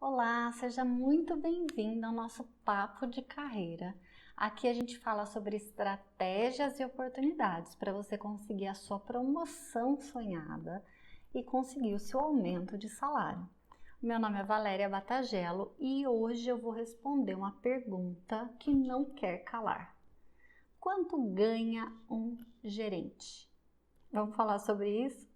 Olá, seja muito bem-vindo ao nosso Papo de Carreira. Aqui a gente fala sobre estratégias e oportunidades para você conseguir a sua promoção sonhada e conseguir o seu aumento de salário. Meu nome é Valéria Batagelo e hoje eu vou responder uma pergunta que não quer calar. Quanto ganha um gerente? Vamos falar sobre isso?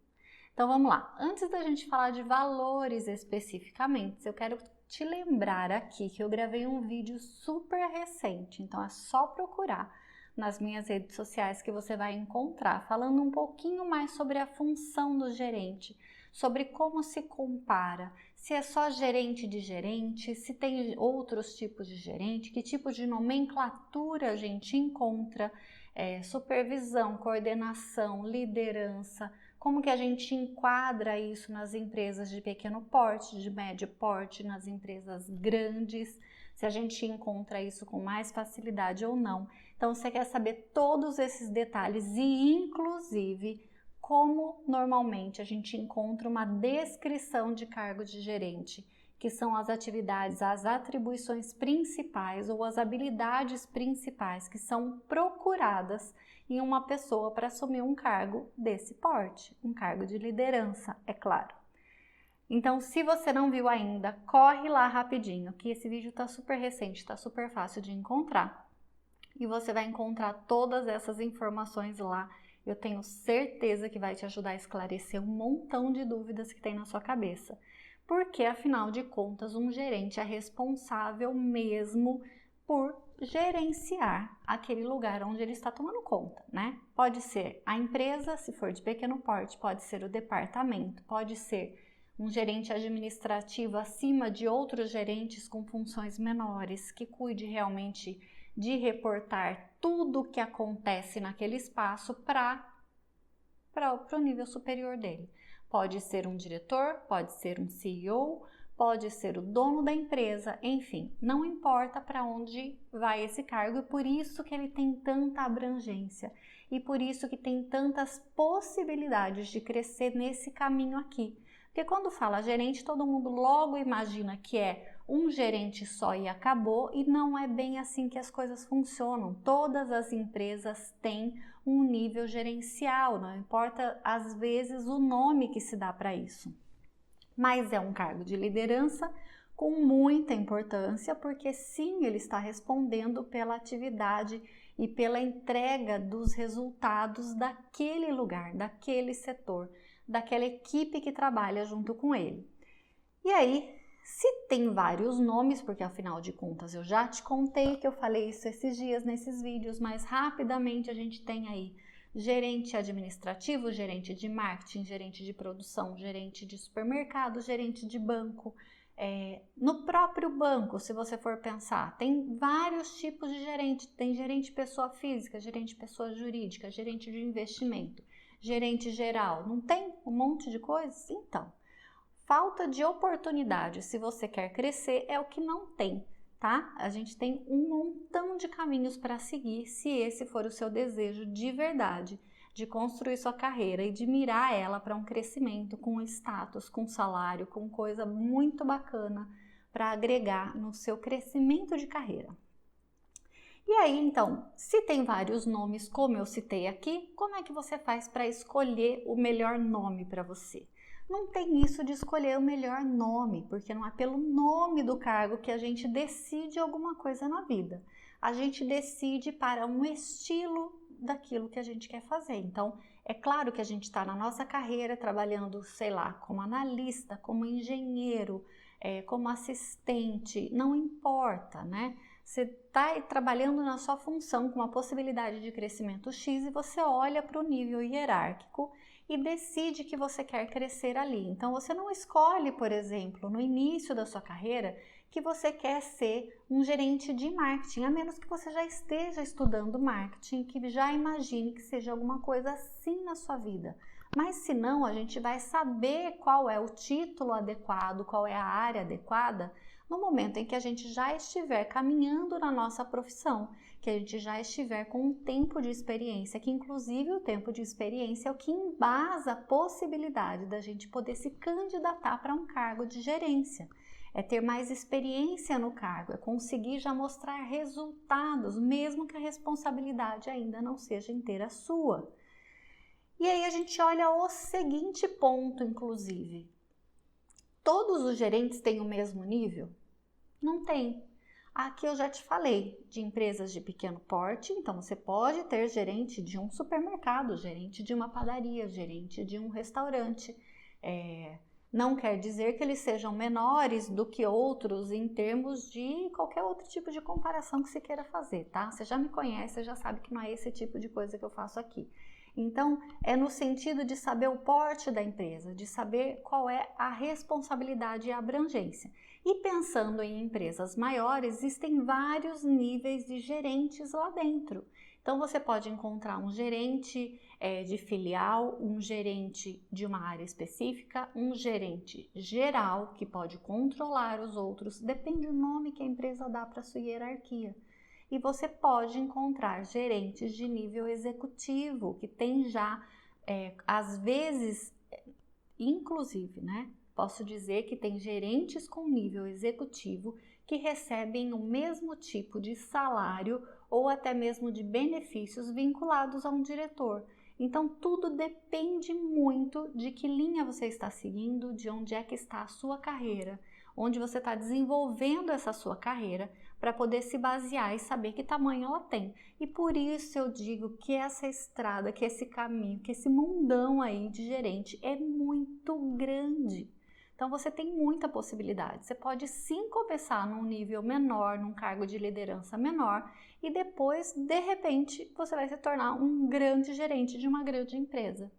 Então vamos lá, antes da gente falar de valores especificamente, eu quero te lembrar aqui que eu gravei um vídeo super recente, então é só procurar nas minhas redes sociais que você vai encontrar, falando um pouquinho mais sobre a função do gerente, sobre como se compara, se é só gerente de gerente, se tem outros tipos de gerente, que tipo de nomenclatura a gente encontra, supervisão, coordenação, liderança, como que a gente enquadra isso nas empresas de pequeno porte, de médio porte, nas empresas grandes, se a gente encontra isso com mais facilidade ou não. Então, você quer saber todos esses detalhes e, inclusive, como normalmente a gente encontra uma descrição de cargo de gerente, que são as atividades, as atribuições principais ou as habilidades principais que são procuradas em uma pessoa para assumir um cargo desse porte, um cargo de liderança, é claro. Então, se você não viu ainda, corre lá rapidinho, que esse vídeo está super recente, está super fácil de encontrar. E você vai encontrar todas essas informações lá. Eu tenho certeza que vai te ajudar a esclarecer um montão de dúvidas que tem na sua cabeça. Porque, afinal de contas, um gerente é responsável mesmo por gerenciar aquele lugar onde ele está tomando conta, né? Pode ser a empresa, se for de pequeno porte, pode ser o departamento, pode ser um gerente administrativo acima de outros gerentes com funções menores, que cuide realmente de reportar tudo o que acontece naquele espaço para o nível superior dele. Pode ser um diretor, pode ser um CEO, pode ser o dono da empresa, enfim, não importa para onde vai esse cargo e por isso que ele tem tanta abrangência e por isso que tem tantas possibilidades de crescer nesse caminho aqui. Porque quando fala gerente, todo mundo logo imagina que é um gerente só e acabou, e não é bem assim que as coisas funcionam. Todas as empresas têm um nível gerencial, não importa às vezes o nome que se dá para isso. Mas é um cargo de liderança com muita importância, porque sim, ele está respondendo pela atividade e pela entrega dos resultados daquele lugar, daquele setor, daquela equipe que trabalha junto com ele. E aí, se tem vários nomes, porque afinal de contas eu já te contei que eu falei isso esses dias nesses vídeos, mas rapidamente a gente tem aí gerente administrativo, gerente de marketing, gerente de produção, gerente de supermercado, gerente de banco. No próprio banco, se você for pensar, tem vários tipos de gerente. Tem gerente pessoa física, gerente pessoa jurídica, gerente de investimento, gerente geral. Não tem um monte de coisas? Então, falta de oportunidade, se você quer crescer, é o que não tem, tá? A gente tem um montão de caminhos para seguir, se esse for o seu desejo de verdade, de construir sua carreira e de mirar ela para um crescimento com status, com salário, com coisa muito bacana para agregar no seu crescimento de carreira. E aí, então, se tem vários nomes, como eu citei aqui, como é que você faz para escolher o melhor nome para você? Não tem isso de escolher o melhor nome, porque não é pelo nome do cargo que a gente decide alguma coisa na vida. A gente decide para um estilo daquilo que a gente quer fazer. Então, é claro que a gente está na nossa carreira trabalhando, sei lá, como analista, como engenheiro, como assistente, não importa, né? Você está trabalhando na sua função com uma possibilidade de crescimento X e você olha para o nível hierárquico e decide que você quer crescer ali. Então, você não escolhe, por exemplo, no início da sua carreira, que você quer ser um gerente de marketing, a menos que você já esteja estudando marketing, que já imagine que seja alguma coisa assim na sua vida. Mas se não, a gente vai saber qual é o título adequado, qual é a área adequada, no momento em que a gente já estiver caminhando na nossa profissão, que a gente já estiver com um tempo de experiência, que inclusive o tempo de experiência é o que embasa a possibilidade da gente poder se candidatar para um cargo de gerência. é ter mais experiência no cargo, é conseguir já mostrar resultados, mesmo que a responsabilidade ainda não seja inteira sua. E aí a gente olha o seguinte ponto, inclusive. Todos os gerentes têm o mesmo nível? Não tem. Aqui eu já te falei de empresas de pequeno porte, então você pode ter gerente de um supermercado, gerente de uma padaria, gerente de um restaurante. Não quer dizer que eles sejam menores do que outros em termos de qualquer outro tipo de comparação que você queira fazer, tá? Você já me conhece, você já sabe que não é esse tipo de coisa que eu faço aqui. Então, é no sentido de saber o porte da empresa, de saber qual é a responsabilidade e a abrangência. E pensando em empresas maiores, existem vários níveis de gerentes lá dentro. Então, você pode encontrar um gerente de filial, um gerente de uma área específica, um gerente geral que pode controlar os outros, depende do nome que a empresa dá para a sua hierarquia. E você pode encontrar gerentes de nível executivo, que tem já, às vezes, inclusive, né? Posso dizer que tem gerentes com nível executivo que recebem o mesmo tipo de salário ou até mesmo de benefícios vinculados a um diretor. Então, tudo depende muito de que linha você está seguindo, de onde é que está a sua carreira, onde você está desenvolvendo essa sua carreira para poder se basear e saber que tamanho ela tem. E por isso eu digo que essa estrada, que esse caminho, que esse mundão aí de gerente é muito grande. Então você tem muita possibilidade. Você pode sim começar num nível menor, num cargo de liderança menor e depois, de repente, você vai se tornar um grande gerente de uma grande empresa.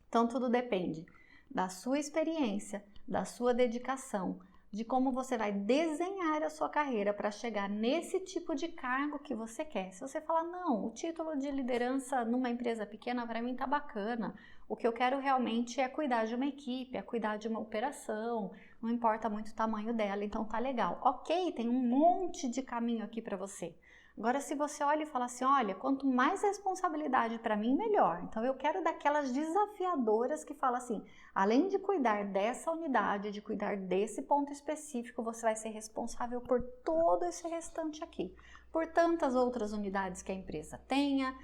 Então tudo depende da sua experiência, da sua dedicação, de como você vai desenhar a sua carreira para chegar nesse tipo de cargo que você quer. Se você falar, não, o título de liderança numa empresa pequena para mim tá bacana, o que eu quero realmente é cuidar de uma equipe, é cuidar de uma operação, não importa muito o tamanho dela, então tá legal. Ok, tem um monte de caminho aqui para você. Agora, se você olha e fala assim, olha, quanto mais responsabilidade para mim, melhor. Então, eu quero daquelas desafiadoras que falam assim, além de cuidar dessa unidade, de cuidar desse ponto específico, você vai ser responsável por todo esse restante aqui. Por tantas outras unidades que a empresa tenha,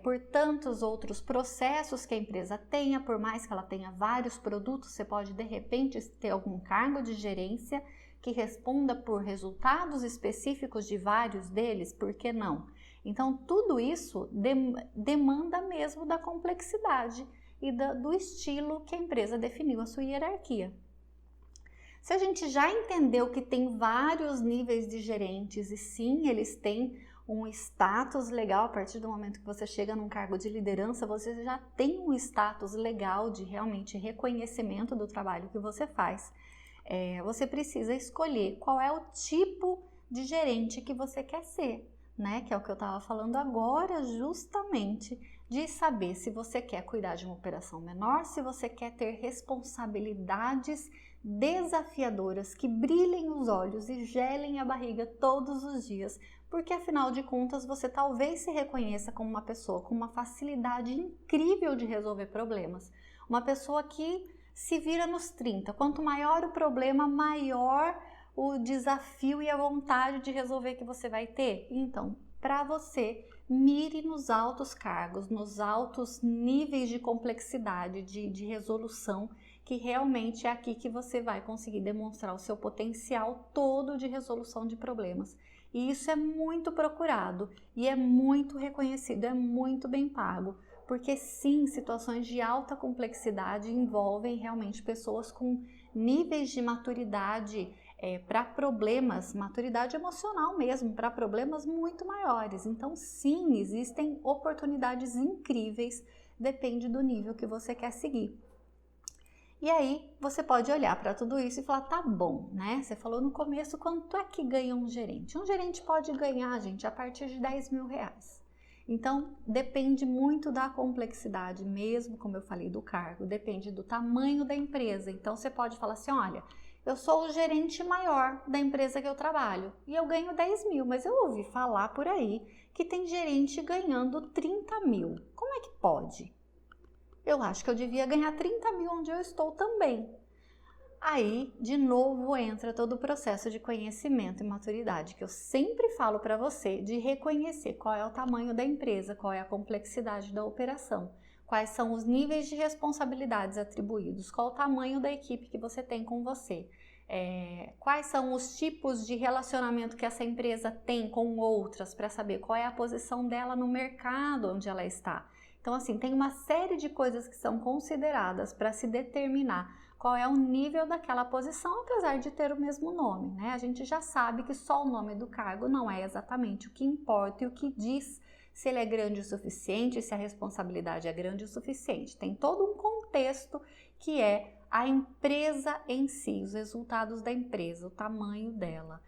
por tantos outros processos que a empresa tenha, por mais que ela tenha vários produtos, você pode, de repente, ter algum cargo de gerência que responda por resultados específicos de vários deles, por que não? Então, tudo isso demanda mesmo da complexidade e do estilo que a empresa definiu a sua hierarquia. Se a gente já entendeu que tem vários níveis de gerentes e sim, eles têm um status legal, a partir do momento que você chega num cargo de liderança, você já tem um status legal de realmente reconhecimento do trabalho que você faz. Você precisa escolher qual é o tipo de gerente que você quer ser, né? Que é o que eu estava falando agora, justamente, de saber se você quer cuidar de uma operação menor, se você quer ter responsabilidades desafiadoras que brilhem os olhos e gelem a barriga todos os dias, porque afinal de contas você talvez se reconheça como uma pessoa com uma facilidade incrível de resolver problemas, uma pessoa que se vira nos 30. Quanto maior o problema, maior o desafio e a vontade de resolver que você vai ter. Então, para você, mire nos altos cargos, nos altos níveis de complexidade, de resolução, que realmente é aqui que você vai conseguir demonstrar o seu potencial todo de resolução de problemas. E isso é muito procurado e é muito reconhecido, é muito bem pago. Porque sim, situações de alta complexidade envolvem realmente pessoas com níveis de maturidade para problemas, maturidade emocional mesmo, para problemas muito maiores. Então sim, existem oportunidades incríveis, depende do nível que você quer seguir. E aí você pode olhar para tudo isso e falar, tá bom, né? Você falou no começo quanto é que ganha um gerente. Um gerente pode ganhar, gente, a partir de R$10.000. Então, depende muito da complexidade, mesmo como eu falei do cargo, depende do tamanho da empresa. Então, você pode falar assim, olha, eu sou o gerente maior da empresa que eu trabalho e eu ganho 10 mil, mas eu ouvi falar por aí que tem gerente ganhando 30 mil. Como é que pode? Eu acho que eu devia ganhar 30 mil onde eu estou também. Aí, de novo, entra todo o processo de conhecimento e maturidade, que eu sempre falo para você, de reconhecer qual é o tamanho da empresa, qual é a complexidade da operação, quais são os níveis de responsabilidades atribuídos, qual o tamanho da equipe que você tem com você, quais são os tipos de relacionamento que essa empresa tem com outras, para saber qual é a posição dela no mercado onde ela está. Então, assim, tem uma série de coisas que são consideradas para se determinar qual é o nível daquela posição, apesar de ter o mesmo nome, né? A gente já sabe que só o nome do cargo não é exatamente o que importa e o que diz se ele é grande o suficiente, se a responsabilidade é grande o suficiente. Tem todo um contexto que é a empresa em si, os resultados da empresa, o tamanho dela,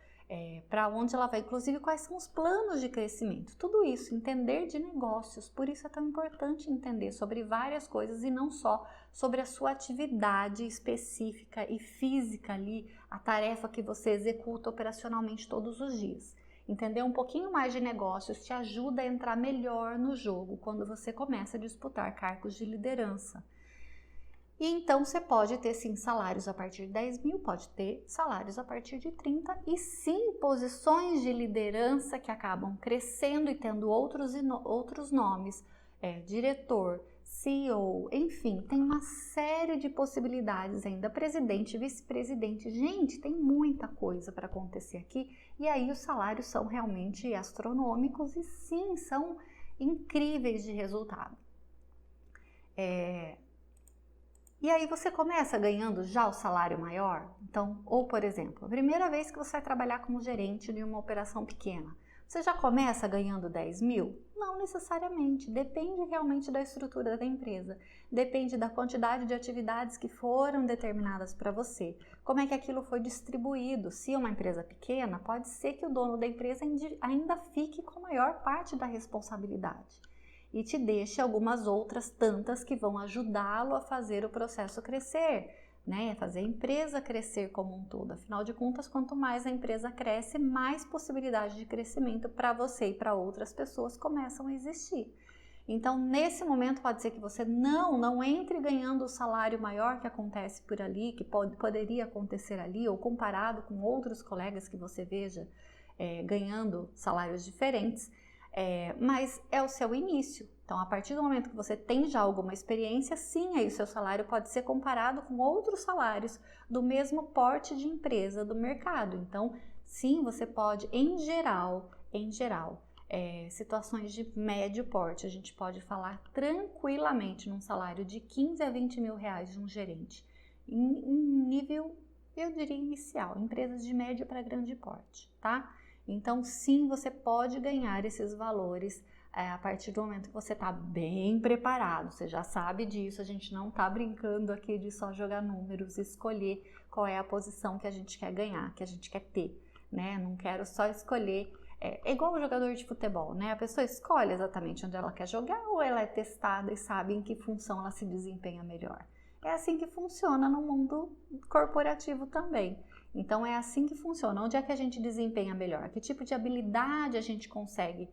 para onde ela vai, inclusive quais são os planos de crescimento, tudo isso, entender de negócios, por isso é tão importante entender sobre várias coisas e não só sobre a sua atividade específica e física ali, a tarefa que você executa operacionalmente todos os dias. Entender um pouquinho mais de negócios te ajuda a entrar melhor no jogo quando você começa a disputar cargos de liderança. E então você pode ter sim salários a partir de 10 mil, pode ter salários a partir de 30 e sim posições de liderança que acabam crescendo e tendo outros nomes, diretor, CEO, enfim, tem uma série de possibilidades ainda, presidente, vice-presidente, gente, tem muita coisa para acontecer aqui e aí os salários são realmente astronômicos e sim, são incríveis de resultado. E aí você começa ganhando já o salário maior? Então, ou por exemplo, a primeira vez que você vai trabalhar como gerente de uma operação pequena, você já começa ganhando 10 mil? Não necessariamente, depende realmente da estrutura da empresa, depende da quantidade de atividades que foram determinadas para você, como é que aquilo foi distribuído. Se é uma empresa pequena, pode ser que o dono da empresa ainda fique com a maior parte da responsabilidade e te deixe algumas outras tantas que vão ajudá-lo a fazer o processo crescer, né? Fazer a empresa crescer como um todo. Afinal de contas, quanto mais a empresa cresce, mais possibilidade de crescimento para você e para outras pessoas começam a existir. Então, nesse momento, pode ser que você não entre ganhando o salário maior que acontece por ali, que poderia acontecer ali, ou comparado com outros colegas que você veja ganhando salários diferentes, mas é o seu início. Então, a partir do momento que você tem já alguma experiência, sim, aí o seu salário pode ser comparado com outros salários do mesmo porte de empresa do mercado. Então, sim, você pode, em geral, situações de médio porte, a gente pode falar tranquilamente num salário de 15 a 20 mil reais de um gerente, em nível, eu diria, inicial, empresas de médio para grande porte, tá? Então, sim, você pode ganhar esses valores a partir do momento que você está bem preparado. Você já sabe disso, a gente não está brincando aqui de só jogar números e escolher qual é a posição que a gente quer ganhar, que a gente quer ter, né? Não quero só escolher. É igual o jogador de futebol, né? A pessoa escolhe exatamente onde ela quer jogar ou ela é testada e sabe em que função ela se desempenha melhor. É assim que funciona no mundo corporativo também. Então, é assim que funciona. Onde é que a gente desempenha melhor? Que tipo de habilidade a gente consegue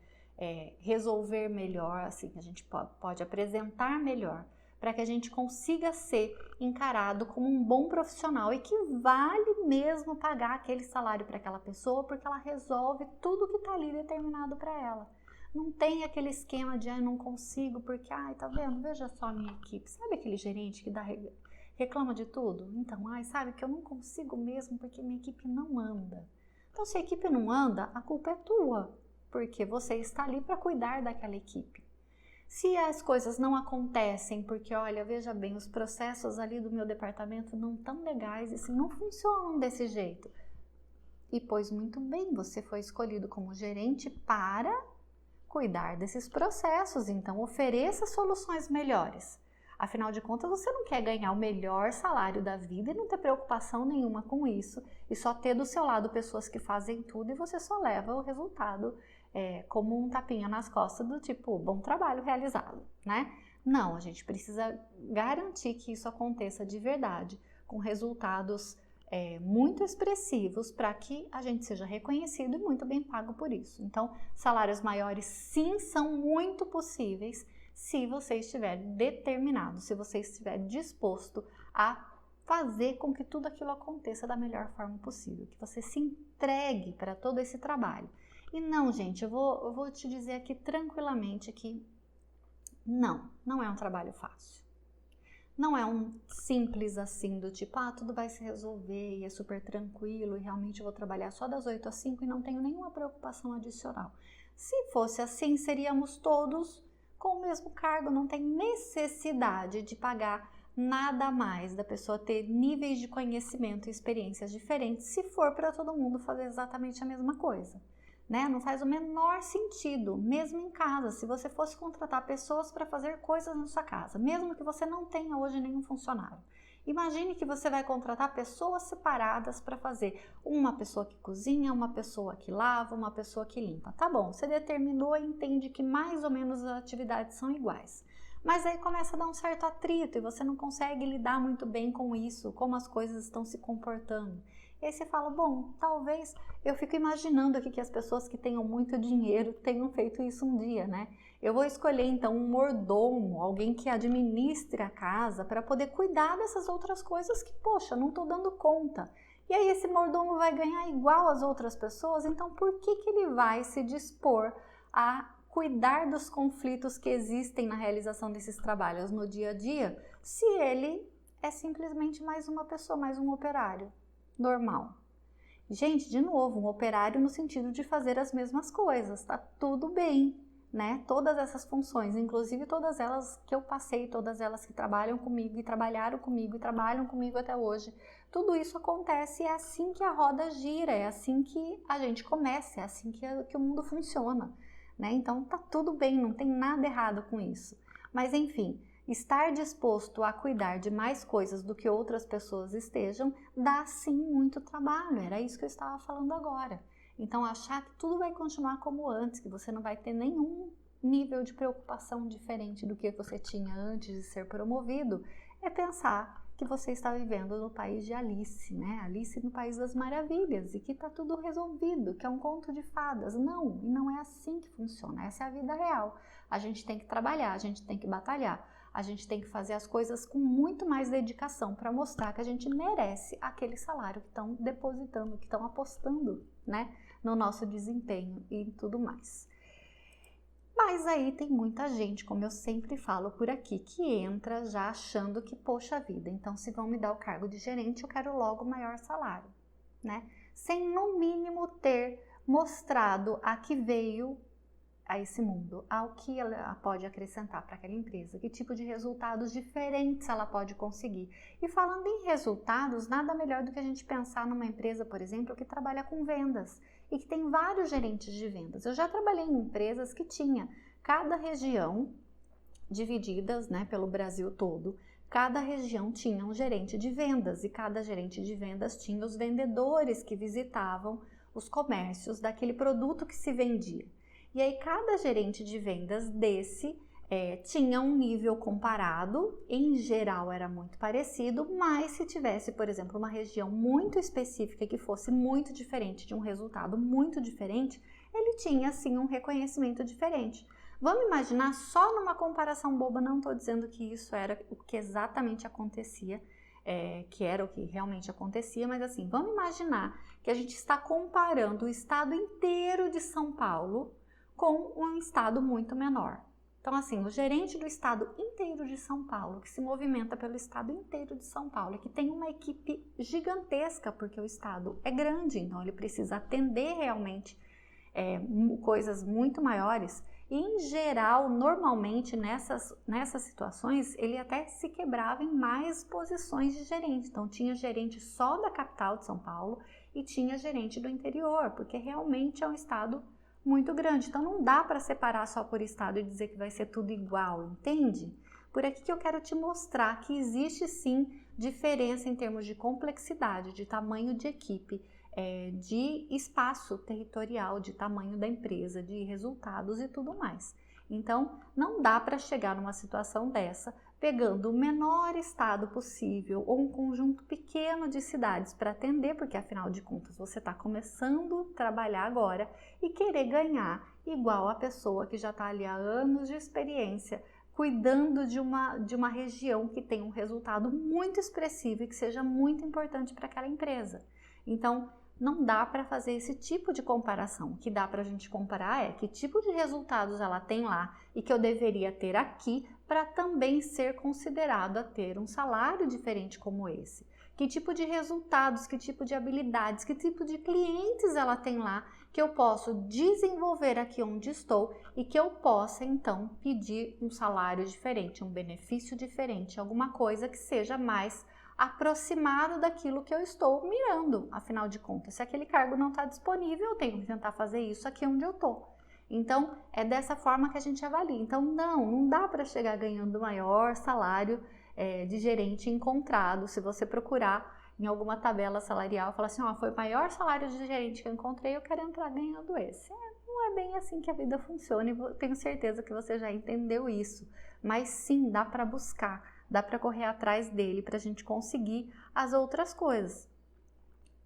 resolver melhor, assim, que a gente pode apresentar melhor, para que a gente consiga ser encarado como um bom profissional e que vale mesmo pagar aquele salário para aquela pessoa, porque ela resolve tudo que está ali determinado para ela. Não tem aquele esquema de não consigo porque, tá vendo, veja só a minha equipe. Sabe aquele gerente que reclama de tudo? Então, sabe que eu não consigo mesmo porque minha equipe não anda. Então, se a equipe não anda, a culpa é tua, porque você está ali para cuidar daquela equipe. Se as coisas não acontecem porque, olha, veja bem, os processos ali do meu departamento não estão legais e assim, não funcionam desse jeito. E pois muito bem, você foi escolhido como gerente para cuidar desses processos, então ofereça soluções melhores. Afinal de contas, você não quer ganhar o melhor salário da vida e não ter preocupação nenhuma com isso e só ter do seu lado pessoas que fazem tudo e você só leva o resultado como um tapinha nas costas do tipo, bom trabalho realizado, né? Não, a gente precisa garantir que isso aconteça de verdade, com resultados muito expressivos para que a gente seja reconhecido e muito bem pago por isso. Então, salários maiores sim são muito possíveis se você estiver determinado, se você estiver disposto a fazer com que tudo aquilo aconteça da melhor forma possível, que você se entregue para todo esse trabalho. E não, gente, eu vou te dizer aqui tranquilamente que não é um trabalho fácil. Não é um simples assim do tipo, tudo vai se resolver e é super tranquilo e realmente eu vou trabalhar só das 8 às 5 e não tenho nenhuma preocupação adicional. Se fosse assim, seríamos todos com o mesmo cargo, não tem necessidade de pagar nada a mais, da pessoa ter níveis de conhecimento e experiências diferentes, se for para todo mundo fazer exatamente a mesma coisa. Né? Não faz o menor sentido, mesmo em casa, se você fosse contratar pessoas para fazer coisas na sua casa, mesmo que você não tenha hoje nenhum funcionário. Imagine que você vai contratar pessoas separadas para fazer uma pessoa que cozinha, uma pessoa que lava, uma pessoa que limpa. Tá bom, você determinou e entende que mais ou menos as atividades são iguais. Mas aí começa a dar um certo atrito e você não consegue lidar muito bem com isso, como as coisas estão se comportando. E aí você fala, bom, talvez eu fico imaginando aqui que as pessoas que tenham muito dinheiro tenham feito isso um dia, né? Eu vou escolher então um mordomo, alguém que administre a casa para poder cuidar dessas outras coisas que, poxa, não estou dando conta. E aí esse mordomo vai ganhar igual as outras pessoas, então por que ele vai se dispor a cuidar dos conflitos que existem na realização desses trabalhos no dia a dia, se ele é simplesmente mais uma pessoa, mais um operário normal? Gente, de novo, um operário no sentido de fazer as mesmas coisas, tá tudo bem, né? Todas essas funções, inclusive todas elas que eu passei, todas elas que trabalham comigo e trabalharam comigo e trabalham comigo até hoje, tudo isso acontece e é assim que a roda gira, é assim que a gente começa, é assim que o mundo funciona, né? Então tá tudo bem, não tem nada errado com isso. Mas enfim, estar disposto a cuidar de mais coisas do que outras pessoas estejam, dá sim muito trabalho, era isso que eu estava falando agora. Então achar que tudo vai continuar como antes, que você não vai ter nenhum nível de preocupação diferente do que você tinha antes de ser promovido, é pensar que você está vivendo no país de Alice, né? Alice no País das Maravilhas, e que está tudo resolvido, que é um conto de fadas. Não, e não é assim que funciona, essa é a vida real. A gente tem que trabalhar, a gente tem que batalhar, a gente tem que fazer as coisas com muito mais dedicação para mostrar que a gente merece aquele salário que estão depositando, que estão apostando, né, no nosso desempenho e tudo mais. Mas aí tem muita gente, como eu sempre falo por aqui, que entra já achando que, poxa vida, então se vão me dar o cargo de gerente, eu quero logo o maior salário, né? Sem no mínimo ter mostrado a que veio a esse mundo, ao que ela pode acrescentar para aquela empresa, que tipo de resultados diferentes ela pode conseguir. E falando em resultados, nada melhor do que a gente pensar numa empresa, por exemplo, que trabalha com vendas e que tem vários gerentes de vendas. Eu já trabalhei em empresas que tinha cada região divididas, né, pelo Brasil todo. Cada região tinha um gerente de vendas e cada gerente de vendas tinha os vendedores que visitavam os comércios daquele produto que se vendia. E aí cada gerente de vendas desse tinha um nível comparado, em geral era muito parecido, mas se tivesse, por exemplo, uma região muito específica que fosse muito diferente, de um resultado muito diferente, ele tinha sim um reconhecimento diferente. Vamos imaginar só numa comparação boba, não estou dizendo que isso era o que exatamente acontecia, que era o que realmente acontecia, mas assim, vamos imaginar que a gente está comparando o estado inteiro de São Paulo com um estado muito menor. Então assim, o gerente do estado inteiro de São Paulo, que se movimenta pelo estado inteiro de São Paulo, que tem uma equipe gigantesca, porque o estado é grande, então ele precisa atender realmente coisas muito maiores, e em geral, normalmente nessas situações, ele até se quebrava em mais posições de gerente. Então tinha gerente só da capital de São Paulo e tinha gerente do interior, porque realmente é um estado muito grande. Então não dá para separar só por estado e dizer que vai ser tudo igual, entende? Por aqui que eu quero te mostrar que existe sim diferença em termos de complexidade, de tamanho de equipe, de espaço territorial, de tamanho da empresa, de resultados e tudo mais. Então, não dá para chegar numa situação dessa pegando o menor estado possível ou um conjunto pequeno de cidades para atender, porque afinal de contas você está começando a trabalhar agora e querer ganhar igual a pessoa que já está ali há anos de experiência, cuidando de uma região que tem um resultado muito expressivo e que seja muito importante para aquela empresa. Então, não dá para fazer esse tipo de comparação. O que dá para a gente comparar é que tipo de resultados ela tem lá e que eu deveria ter aqui para também ser considerado a ter um salário diferente como esse. Que tipo de resultados, que tipo de habilidades, que tipo de clientes ela tem lá que eu posso desenvolver aqui onde estou e que eu possa então pedir um salário diferente, um benefício diferente, alguma coisa que seja mais aproximado daquilo que eu estou mirando. Afinal de contas, se aquele cargo não está disponível, eu tenho que tentar fazer isso aqui onde eu estou. Então, é dessa forma que a gente avalia. Então, não dá para chegar ganhando o maior salário de gerente encontrado. Se você procurar em alguma tabela salarial, falar assim, foi o maior salário de gerente que eu encontrei, eu quero entrar ganhando esse. Não é bem assim que a vida funciona e tenho certeza que você já entendeu isso. Mas sim, dá para buscar, dá para correr atrás dele para a gente conseguir as outras coisas.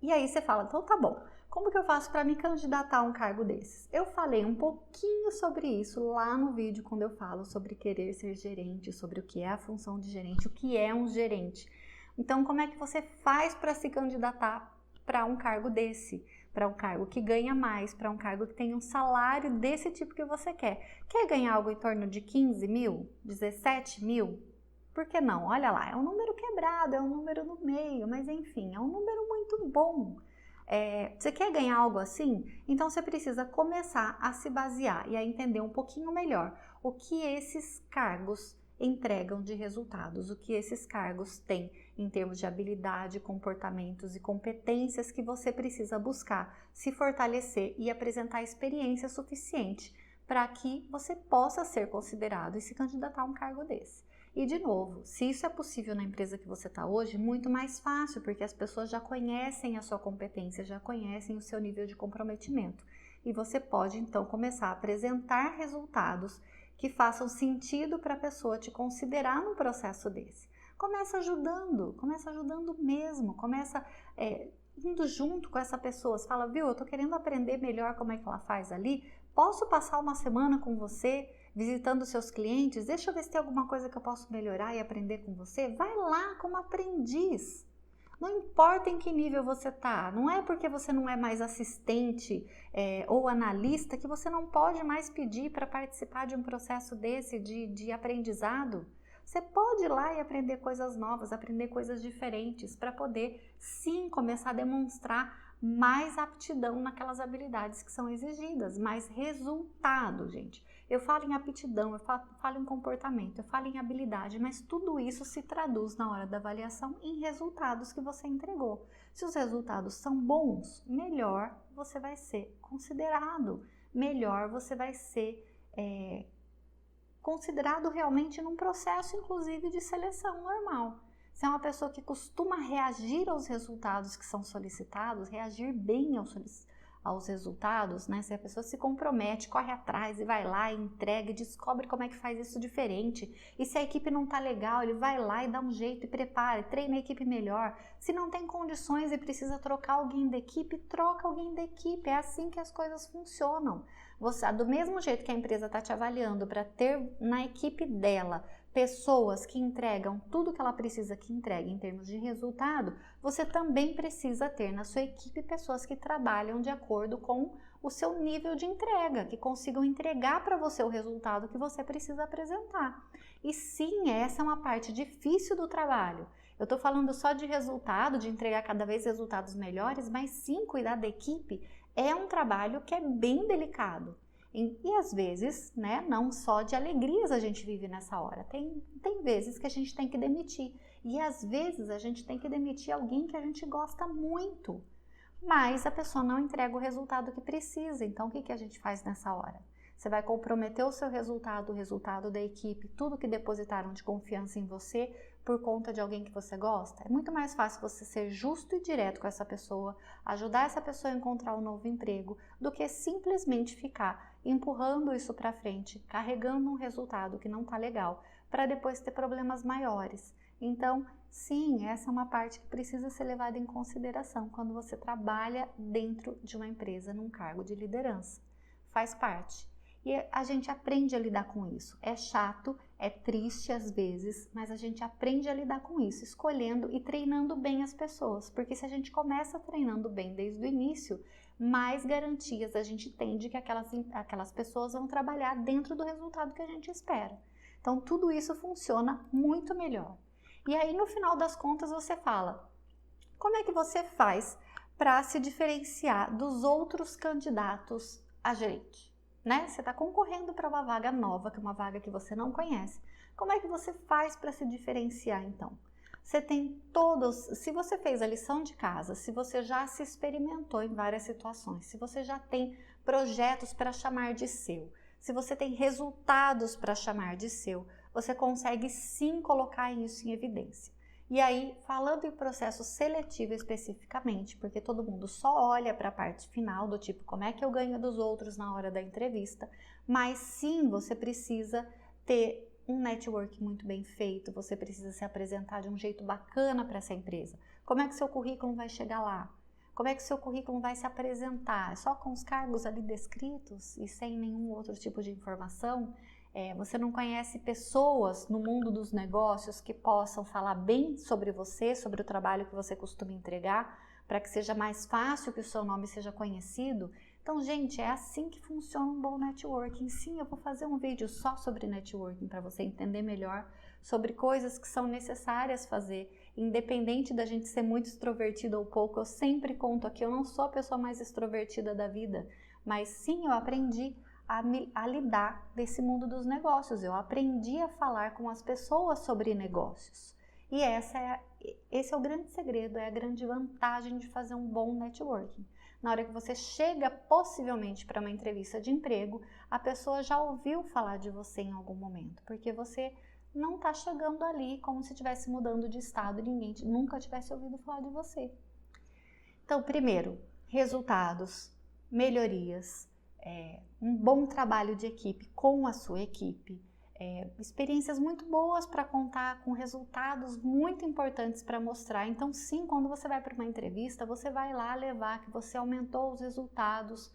E aí você fala, então tá bom, como que eu faço para me candidatar a um cargo desses? Eu falei um pouquinho sobre isso lá no vídeo, quando eu falo sobre querer ser gerente, sobre o que é a função de gerente, o que é um gerente. Então, como é que você faz para se candidatar para um cargo desse? Para um cargo que ganha mais, para um cargo que tem um salário desse tipo que você quer. Quer ganhar algo em torno de 15 mil, 17 mil? Por que não? Olha lá, é um número quebrado, é um número no meio, mas enfim, é um número muito bom. Você quer ganhar algo assim? Então você precisa começar a se basear e a entender um pouquinho melhor o que esses cargos entregam de resultados, o que esses cargos têm em termos de habilidade, comportamentos e competências que você precisa buscar, se fortalecer e apresentar experiência suficiente para que você possa ser considerado e se candidatar a um cargo desse. E de novo, se isso é possível na empresa que você está hoje, muito mais fácil, porque as pessoas já conhecem a sua competência, já conhecem o seu nível de comprometimento. E você pode então começar a apresentar resultados que façam sentido para a pessoa te considerar num processo desse. Começa ajudando mesmo, começa indo junto com essa pessoa. Você fala, viu, eu tô querendo aprender melhor como é que ela faz ali, posso passar uma semana com você, visitando seus clientes? Deixa eu ver se tem alguma coisa que eu posso melhorar e aprender com você. Vai lá como aprendiz. Não importa em que nível você está, não é porque você não é mais assistente ou analista que você não pode mais pedir para participar de um processo desse de aprendizado. Você pode ir lá e aprender coisas novas, aprender coisas diferentes para poder sim começar a demonstrar mais aptidão naquelas habilidades que são exigidas, mais resultado, gente. Eu falo em aptidão, eu falo em comportamento, eu falo em habilidade, mas tudo isso se traduz na hora da avaliação em resultados que você entregou. Se os resultados são bons, melhor você vai ser considerado, melhor você vai ser considerado realmente num processo, inclusive, de seleção normal. Se é uma pessoa que costuma reagir aos resultados que são solicitados, reagir bem aos resultados, né? Se a pessoa se compromete, corre atrás e vai lá e entrega e descobre como é que faz isso diferente. E se a equipe não tá legal, ele vai lá e dá um jeito e prepara, e treina a equipe melhor. Se não tem condições e precisa trocar alguém da equipe, troca alguém da equipe. É assim que as coisas funcionam. Do mesmo jeito que a empresa está te avaliando para ter na equipe dela pessoas que entregam tudo que ela precisa que entregue em termos de resultado, você também precisa ter na sua equipe pessoas que trabalham de acordo com o seu nível de entrega, que consigam entregar para você o resultado que você precisa apresentar. E sim, essa é uma parte difícil do trabalho. Eu estou falando só de resultado, de entregar cada vez resultados melhores, mas sim, cuidar da equipe é um trabalho que é bem delicado. E às vezes, né, não só de alegrias a gente vive nessa hora, tem vezes que a gente tem que demitir. E às vezes a gente tem que demitir alguém que a gente gosta muito, mas a pessoa não entrega o resultado que precisa. Então o que a gente faz nessa hora? Você vai comprometer o seu resultado, o resultado da equipe, tudo que depositaram de confiança em você por conta de alguém que você gosta? É muito mais fácil você ser justo e direto com essa pessoa, ajudar essa pessoa a encontrar um novo emprego, do que simplesmente ficar empurrando isso para frente, carregando um resultado que não está legal, para depois ter problemas maiores. Então, sim, essa é uma parte que precisa ser levada em consideração quando você trabalha dentro de uma empresa num cargo de liderança. Faz parte. E a gente aprende a lidar com isso. É chato, É triste às vezes, mas a gente aprende a lidar com isso, escolhendo e treinando bem as pessoas. Porque se a gente começa treinando bem desde o início, mais garantias a gente tem de que aquelas pessoas vão trabalhar dentro do resultado que a gente espera. Então, tudo isso funciona muito melhor. E aí, no final das contas, você fala, como é que você faz para se diferenciar dos outros candidatos a gerente? Né? Você está concorrendo para uma vaga nova, que é uma vaga que você não conhece. Como é que você faz para se diferenciar, então? Você tem se você fez a lição de casa, se você já se experimentou em várias situações, se você já tem projetos para chamar de seu, se você tem resultados para chamar de seu, você consegue sim colocar isso em evidência. E aí, falando em processo seletivo especificamente, porque todo mundo só olha para a parte final, do tipo, como é que eu ganho dos outros na hora da entrevista, mas sim, você precisa ter um network muito bem feito, você precisa se apresentar de um jeito bacana para essa empresa. Como é que seu currículo vai chegar lá? Como é que seu currículo vai se apresentar? Só com os cargos ali descritos e sem nenhum outro tipo de informação? Você não conhece pessoas no mundo dos negócios que possam falar bem sobre você, sobre o trabalho que você costuma entregar, para que seja mais fácil que o seu nome seja conhecido? Então, gente, é assim que funciona um bom networking. Sim, eu vou fazer um vídeo só sobre networking para você entender melhor sobre coisas que são necessárias fazer. Independente da gente ser muito extrovertido ou pouco, eu sempre conto aqui, eu não sou a pessoa mais extrovertida da vida, mas sim, eu aprendi a lidar desse mundo dos negócios. Eu aprendi a falar com as pessoas sobre negócios. E esse é o grande segredo, é a grande vantagem de fazer um bom networking. Na hora que você chega possivelmente para uma entrevista de emprego, a pessoa já ouviu falar de você em algum momento, porque você não está chegando ali como se estivesse mudando de estado e ninguém nunca tivesse ouvido falar de você. Então, primeiro, resultados, melhorias, um bom trabalho de equipe com a sua equipe, experiências muito boas para contar, com resultados muito importantes para mostrar. Então, sim, quando você vai para uma entrevista, você vai lá levar que você aumentou os resultados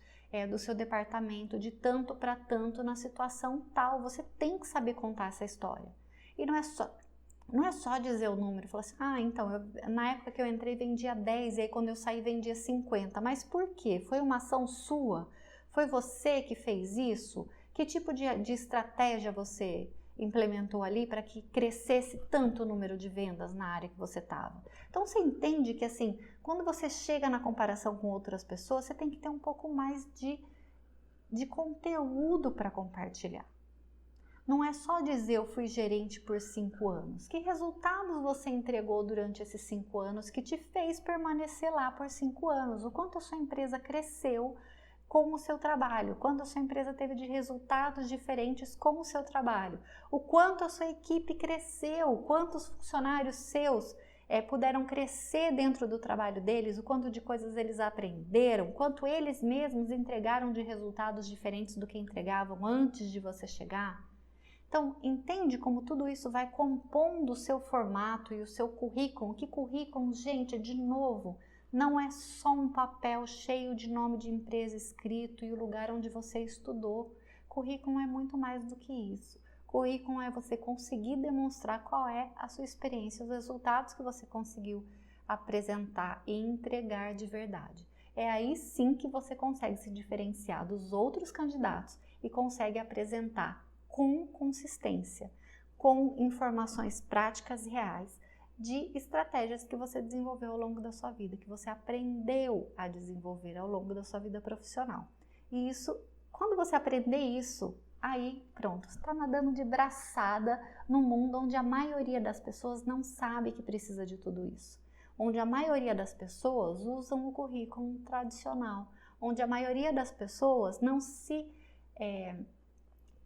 do seu departamento de tanto para tanto na situação tal. Você tem que saber contar essa história. E não é só dizer o número, falar assim, então, na época que eu entrei vendia 10 e aí quando eu saí vendia 50. Mas por quê? Foi uma ação sua? Foi você que fez isso? Que tipo de estratégia você implementou ali para que crescesse tanto o número de vendas na área que você estava? Então você entende que assim, quando você chega na comparação com outras pessoas, você tem que ter um pouco mais de conteúdo para compartilhar. Não é só dizer eu fui gerente por 5 anos. Que resultados você entregou durante esses 5 anos que te fez permanecer lá por 5 anos? O quanto a sua empresa cresceu com o seu trabalho, quanto a sua empresa teve de resultados diferentes com o seu trabalho, o quanto a sua equipe cresceu, quantos funcionários seus puderam crescer dentro do trabalho deles, o quanto de coisas eles aprenderam, quanto eles mesmos entregaram de resultados diferentes do que entregavam antes de você chegar. Então, entende como tudo isso vai compondo o seu formato e o seu currículo? Que currículo, gente, de novo, não é só um papel cheio de nome de empresa escrito e o lugar onde você estudou. Currículo é muito mais do que isso. Currículo é você conseguir demonstrar qual é a sua experiência, os resultados que você conseguiu apresentar e entregar de verdade. É aí sim que você consegue se diferenciar dos outros candidatos e consegue apresentar com consistência, com informações práticas e reais, de estratégias que você desenvolveu ao longo da sua vida, que você aprendeu a desenvolver ao longo da sua vida profissional. E isso, quando você aprender isso, aí pronto, você está nadando de braçada num mundo onde a maioria das pessoas não sabe que precisa de tudo isso. Onde a maioria das pessoas usam o currículo tradicional, onde a maioria das pessoas não se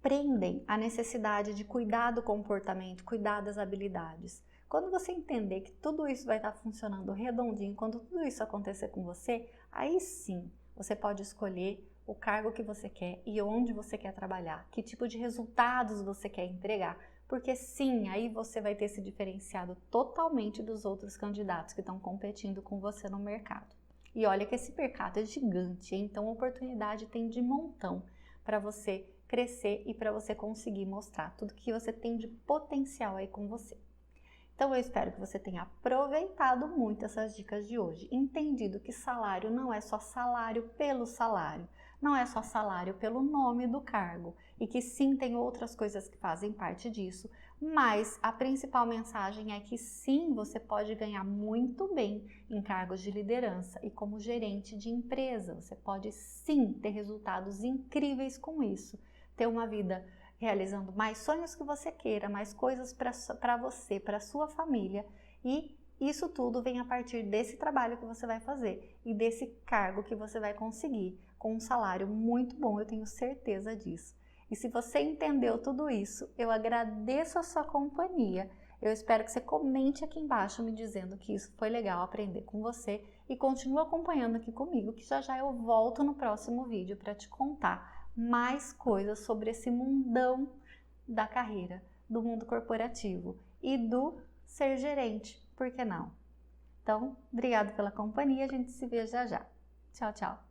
prendem à necessidade de cuidar do comportamento, cuidar das habilidades. Quando você entender que tudo isso vai estar funcionando redondinho, quando tudo isso acontecer com você, aí sim você pode escolher o cargo que você quer e onde você quer trabalhar, que tipo de resultados você quer entregar, porque sim, aí você vai ter se diferenciado totalmente dos outros candidatos que estão competindo com você no mercado. E olha que esse mercado é gigante, então a oportunidade tem de montão para você crescer e para você conseguir mostrar tudo que você tem de potencial aí com você. Então eu espero que você tenha aproveitado muito essas dicas de hoje, entendido que salário não é só salário pelo salário, não é só salário pelo nome do cargo, e que sim, tem outras coisas que fazem parte disso, mas a principal mensagem é que sim, você pode ganhar muito bem em cargos de liderança e como gerente de empresa. Você pode sim ter resultados incríveis com isso, ter uma vida realizando mais sonhos que você queira, mais coisas para você, para sua família, e isso tudo vem a partir desse trabalho que você vai fazer e desse cargo que você vai conseguir com um salário muito bom, eu tenho certeza disso. E se você entendeu tudo isso, eu agradeço a sua companhia. Eu espero que você comente aqui embaixo me dizendo que isso foi legal aprender com você e continue acompanhando aqui comigo, que já já eu volto no próximo vídeo para te contar mais coisas sobre esse mundão da carreira, do mundo corporativo e do ser gerente, por que não? Então, obrigado pela companhia, a gente se vê já já. Tchau, tchau!